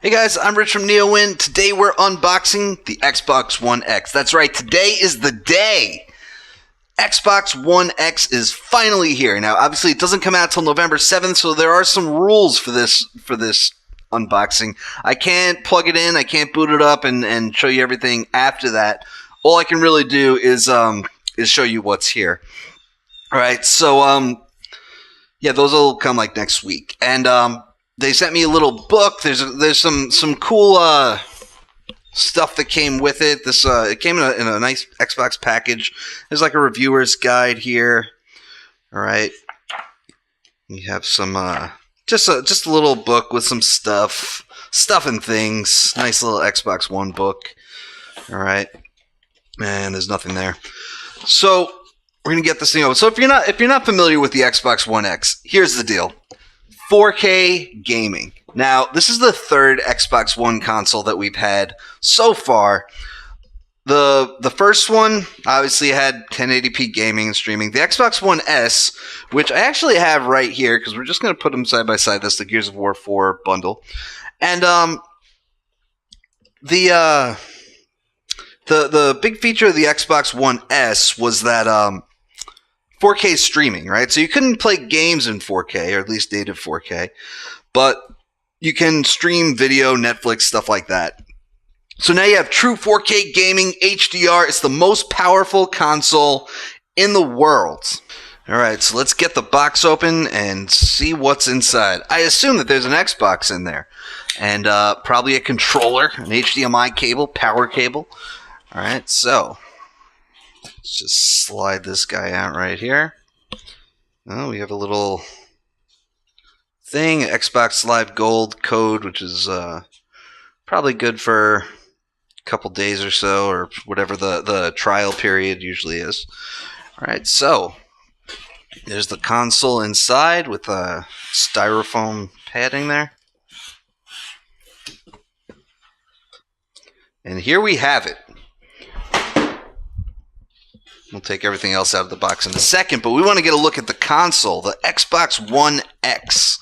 Hey guys, I'm Rich from NeoWin. Today we're unboxing the Xbox One X. That's right, today is the day. Xbox One X is finally here. Now, obviously, it doesn't come out till November 7th, so there are some rules for this unboxing. I can't plug it in, I can't boot it up and show you everything after that. All I can really do is show you what's here. All right, so yeah, those will come like next week. And they sent me a little book. There's some cool stuff that came with it. It came in a nice Xbox package. There's like a reviewer's guide here. All right, you have some just a little book with some stuff and things. Nice little Xbox One book. All right, and there's nothing there. So we're gonna get this thing open. So if you're not familiar with the Xbox One X, here's the deal: 4K gaming. Now, this is the third Xbox One console that we've had so far. The first one obviously had 1080p gaming and streaming. The Xbox One S, which I actually have right here because we're just going to put them side by side. That's the Gears of War 4 bundle. And the big feature of the Xbox One S was that 4K streaming, right? So you couldn't play games in 4K, or at least native 4K, but you can stream video, Netflix, stuff like that. So now you have true 4K gaming, HDR. It's the most powerful console in the world. All right, so let's get the box open and see what's inside. I assume that there's an Xbox in there, and probably a controller, an HDMI cable, power cable. All right, so let's just slide this guy out right here. Oh, we have a little thing, Xbox Live Gold code, which is probably good for a couple days or so, or whatever the trial period usually is. All right, so there's the console inside with a styrofoam padding there. And here we have it. We'll take everything else out of the box in a second, but we want to get a look at the console, the Xbox One X.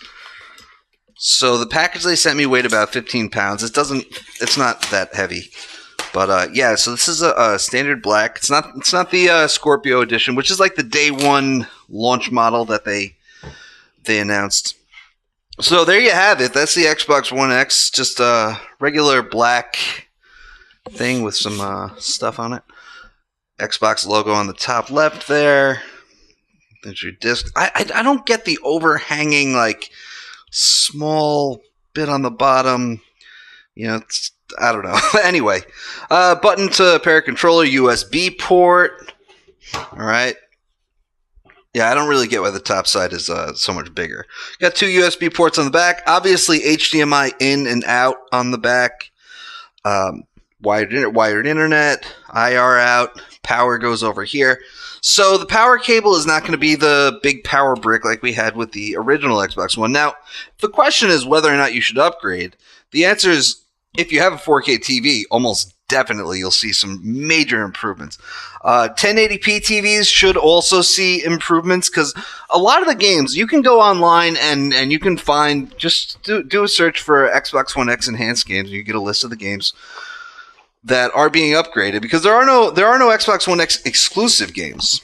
So the package they sent me weighed about 15 pounds. It's not that heavy, but yeah. So this is a standard black. It's not the Scorpio edition, which is like the day one launch model that they announced. So there you have it. That's the Xbox One X, just a regular black thing with some stuff on it. Xbox logo on the top left there. There's your disc. I don't get the overhanging like small bit on the bottom. You know, I don't know. Anyway, button to pair controller, USB port. All right. Yeah, I don't really get why the top side is so much bigger. Got two USB ports on the back. Obviously, HDMI in and out on the back. Wired internet, IR out. Power goes over here. So the power cable is not going to be the big power brick like we had with the original Xbox One. Now, the question is whether or not you should upgrade. The answer is, if you have a 4K TV, almost definitely you'll see some major improvements. 1080p TVs should also see improvements, because a lot of the games, you can go online and you can find, just do a search for Xbox One X enhanced games, and you get a list of the games that are being upgraded, because there are no Xbox One X exclusive games.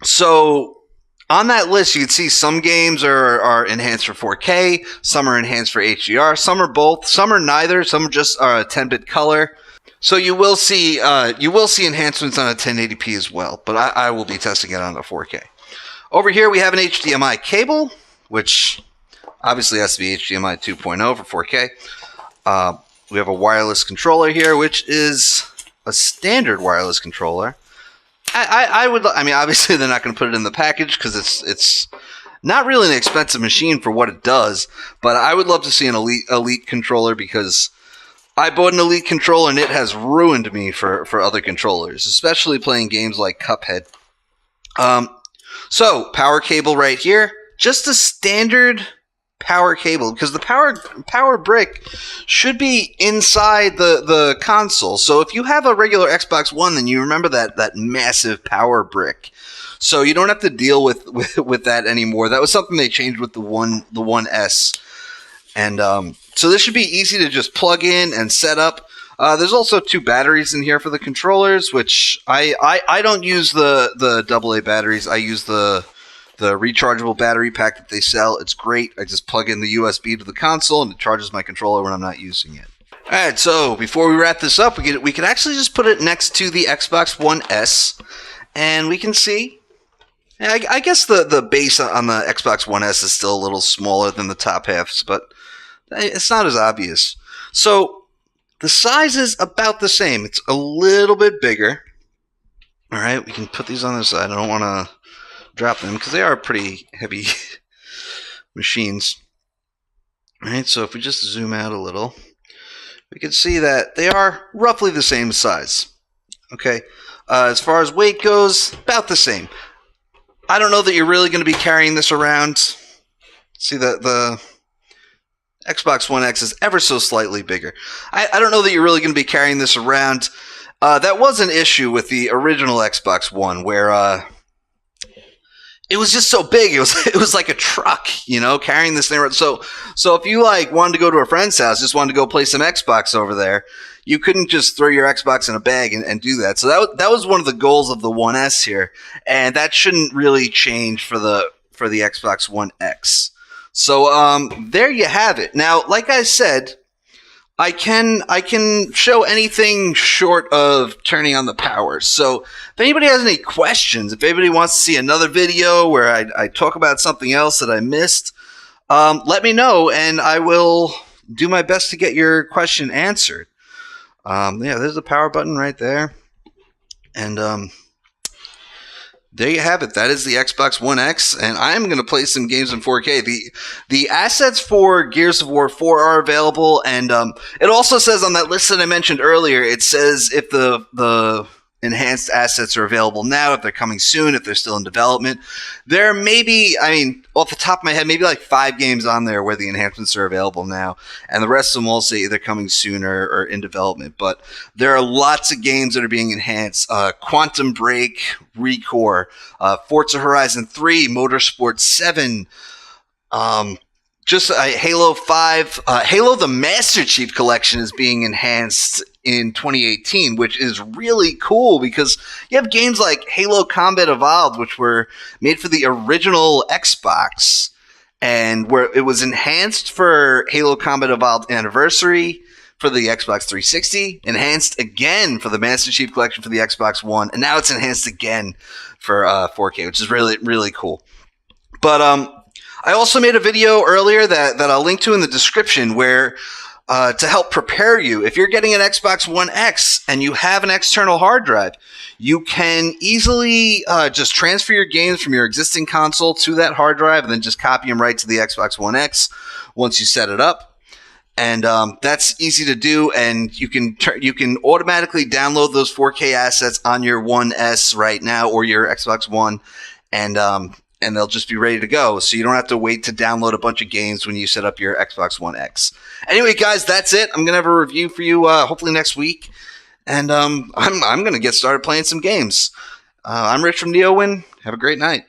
So on that list, you can see some games are enhanced for 4K, some are enhanced for HDR, some are both, some are neither, some just are a 10-bit color. So you will see enhancements on a 1080p as well, but I will be testing it on a 4K. Over here we have an HDMI cable, which obviously has to be HDMI 2.0 for 4K. We have a wireless controller here, which is a standard wireless controller. I mean, obviously they're not going to put it in the package because it's not really an expensive machine for what it does. But I would love to see an Elite controller, because I bought an Elite controller and it has ruined me for other controllers, especially playing games like Cuphead. So power cable right here, just a standard power cable, because the power brick should be inside the console. So if you have a regular Xbox One, then you remember that massive power brick. So you don't have to deal with that anymore. That was something they changed with the One S. And So this should be easy to just plug in and set up. There's also 2 batteries in here for the controllers, which I don't use the AA batteries. I use the rechargeable battery pack that they sell. It's great. I just plug in the USB to the console and it charges my controller when I'm not using it. Alright, so before we wrap this up, we can actually just put it next to the Xbox One S, and we can see, I guess the base on the Xbox One S is still a little smaller than the top halves, but it's not as obvious. So the size is about the same. It's a little bit bigger. Alright, we can put these on the side. I don't want to drop them because they are pretty heavy machines. Alright, so if we just zoom out a little, we can see that they are roughly the same size. Okay, as far as weight goes, about the same. I don't know that you're really going to be carrying this around. See, the Xbox One X is ever so slightly bigger. I don't know that you're really going to be carrying this around. That was an issue with the original Xbox One, where it was just so big. It was like a truck, carrying this thing around. So if you wanted to go to a friend's house, just wanted to go play some Xbox over there, you couldn't just throw your Xbox in a bag and do that. So that was one of the goals of the One S here, and that shouldn't really change for the Xbox One X. So there you have it. Now, like I said, I can show anything short of turning on the power. So if anybody has any questions, if anybody wants to see another video where I talk about something else that I missed, let me know and I will do my best to get your question answered. Yeah, there's the power button right there. And there you have it. That is the Xbox One X, and I'm going to play some games in 4K. The assets for Gears of War 4 are available, and it also says on that list that I mentioned earlier, it says if the enhanced assets are available now, if they're coming soon, if they're still in development. There may be, off the top of my head, maybe 5 games on there where the enhancements are available now, and the rest of them all say either coming soon or in development. But there are lots of games that are being enhanced. Quantum Break, ReCore, Forza Horizon 3, Motorsport 7, Halo 5. Halo the Master Chief Collection is being enhanced in 2018, which is really cool because you have games like Halo Combat Evolved, which were made for the original Xbox, and where it was enhanced for Halo Combat Evolved Anniversary for the Xbox 360, enhanced again for the Master Chief Collection for the Xbox One, and now it's enhanced again for 4K, which is really, really cool. But I also made a video earlier that I'll link to in the description where to help prepare you, if you're getting an Xbox One X and you have an external hard drive, you can easily just transfer your games from your existing console to that hard drive and then just copy them right to the Xbox One X once you set it up. And that's easy to do, and you can automatically download those 4K assets on your One S right now or your Xbox One, and they'll just be ready to go. So you don't have to wait to download a bunch of games when you set up your Xbox One X. Anyway, guys, that's it. I'm gonna have a review for you hopefully next week, and I'm gonna get started playing some games. I'm Rich from NeoWin. Have a great night.